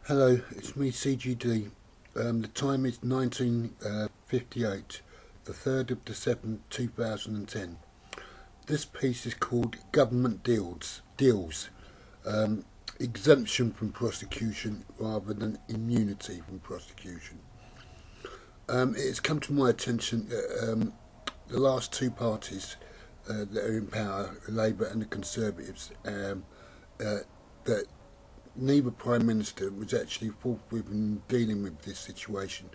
Hello, it's me, CGD. The time is 1958, the 3rd of the 7th, 2010. This piece is called Government Deals, exemption from prosecution rather than immunity from prosecution. It has come to my attention that the last two parties that are in power, Labour and the Conservatives, that neither Prime Minister was actually forthwith in dealing with this situation.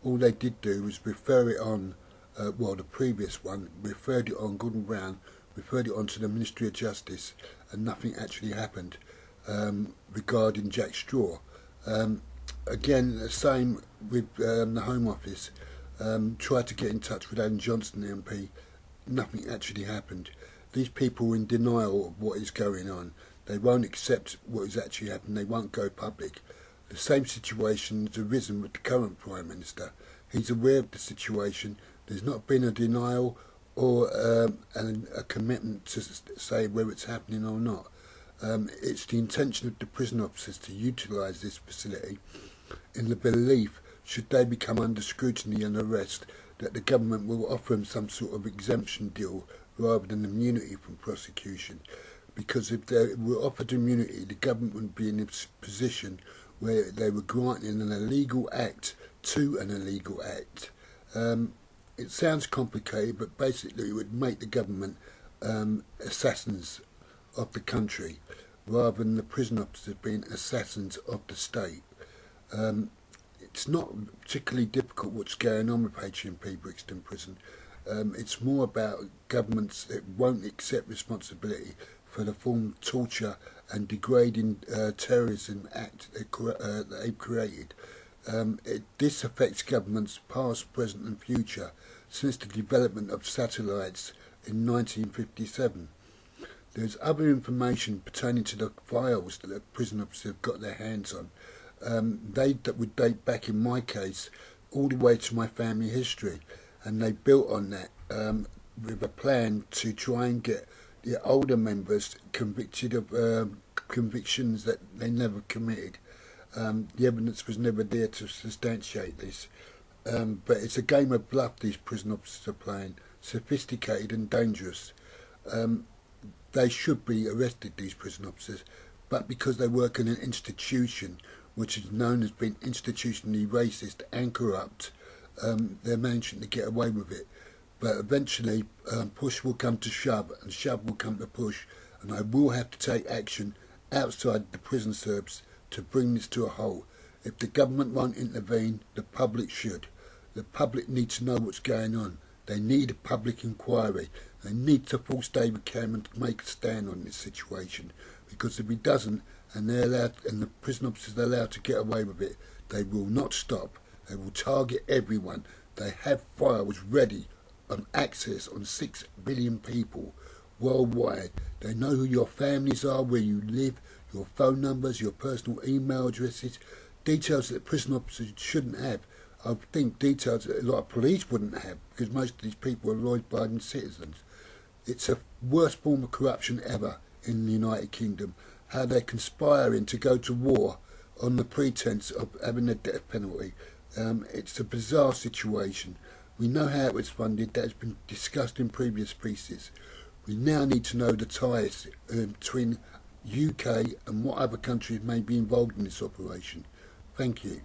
All they did do was refer it on, the previous one referred it on, Gordon Brown referred it on to the Ministry of Justice, and nothing actually happened regarding Jack Straw. Again, the same with the Home Office. Tried to get in touch with Alan Johnson, the MP. Nothing actually happened. These people are in denial of what is going on. They won't accept what is actually happening. They won't go public. The same situation has arisen with the current Prime Minister. He's aware of the situation. There's not been a denial or a commitment to say whether it's happening or not. It's the intention of the prison officers to utilise this facility in the belief, should they become under scrutiny and arrest, that the government will offer them some sort of exemption deal rather than immunity from prosecution. Because if they were offered immunity, the government would be in a position where they were granting an illegal act to an illegal act. It sounds complicated, but basically it would make the government assassins of the country rather than the prison officers being assassins of the state. It's not particularly difficult what's going on with HMP Brixton Prison. It's more about governments that won't accept responsibility for the form of torture and degrading terrorism act that they've created. This affects governments past, present and future since the development of satellites in 1957. There's other information pertaining to the files that the prison officers have got their hands on. That would date back, in my case, all the way to my family history, and they built on that with a plan to try and get the older members convicted of convictions that they never committed. The evidence was never there to substantiate this. But it's a game of bluff these prison officers are playing, sophisticated and dangerous. They should be arrested, these prison officers, but because they work in an institution which is known as being institutionally racist and corrupt, they're managing to get away with it. But eventually push will come to shove and shove will come to push, and I will have to take action outside the prison service to bring this to a halt. If the government won't intervene, the public should. The public need to know what's going on. They need a public inquiry. They need to force David Cameron to make a stand on this situation, because if he doesn't, and they're allowed, and the prison officers are allowed to get away with it, they will not stop. They will target everyone. They have files ready on access on 6 billion people worldwide. They know who your families are, where you live, your phone numbers, your personal email addresses, details that prison officers shouldn't have. I think details that a lot of police wouldn't have, because most of these people are law-abiding citizens. It's a worst form of corruption ever in the United Kingdom. How they're conspiring to go to war on the pretense of having a death penalty. It's a bizarre situation. We know how it was funded. That has been discussed in previous pieces. We now need to know the ties between UK and what other countries may be involved in this operation. Thank you.